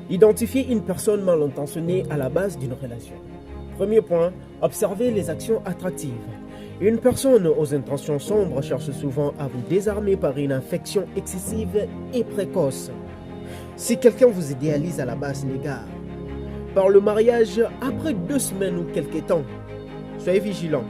Identifier une personne mal intentionnée à la base d'une relation. Premier point, observez les actions attractives. Une personne aux intentions sombres cherche souvent à vous désarmer par une affection excessive et précoce. Si quelqu'un vous idéalise à la base, les gars, par le mariage après 2 semaines ou quelques temps, soyez vigilants,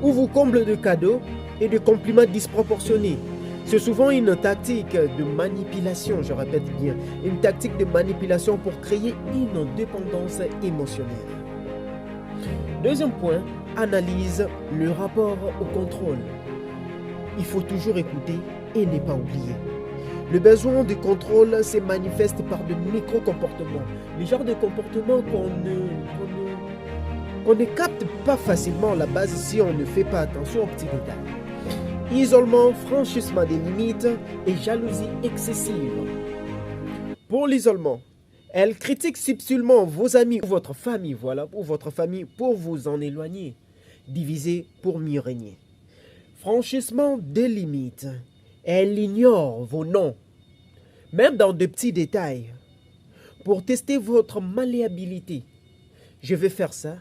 ou vous comble de cadeaux et de compliments disproportionnés. C'est souvent une tactique de manipulation, je répète bien, une tactique de manipulation pour créer une dépendance émotionnelle. Deuxième point, analyse le rapport au contrôle. Il faut toujours écouter et ne pas oublier. Le besoin de contrôle se manifeste par de micro-comportements, le genre de comportements qu'on ne capte pas facilement à la base si on ne fait pas attention aux petits détails. Isolement, franchissement des limites et jalousie excessive. Pour l'isolement, elle critique subtilement vos amis ou votre famille, pour vous en éloigner. Diviser pour mieux régner. Franchissement des limites. Elle ignore vos noms, même dans de petits détails, pour tester votre malléabilité. Je vais faire ça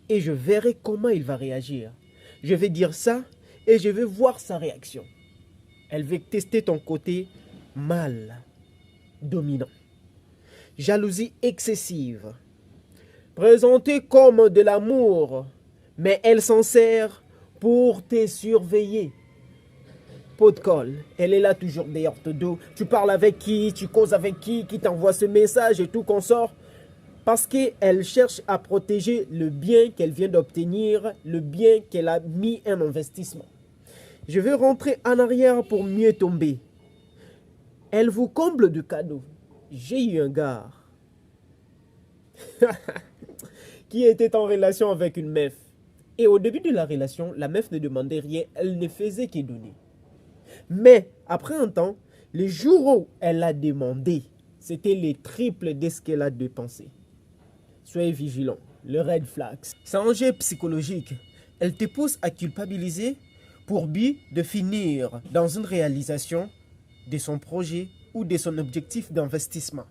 et je verrai comment il va réagir. Je vais dire ça et je vais voir sa réaction. Elle veut tester ton côté mal, dominant. Jalousie excessive. Présentée comme de l'amour, mais elle s'en sert pour te surveiller. Pot de colle, elle est là toujours derrière ton dos. Tu parles avec qui, tu causes avec qui t'envoie ce message et tout consort. Parce qu'elle cherche à protéger le bien qu'elle vient d'obtenir, le bien qu'elle a mis en investissement. Je vais rentrer en arrière pour mieux tomber. Elle vous comble de cadeaux. J'ai eu un gars qui était en relation avec une meuf. Et au début de la relation, la meuf ne demandait rien, elle ne faisait que donner. Mais après un temps, les jours où elle a demandé, c'était les triples de ce qu'elle a dépensé. Soyez vigilants, le red flag. C'est un jeu psychologique. Elle te pousse à culpabiliser pour but de finir dans une réalisation de son projet ou de son objectif d'investissement.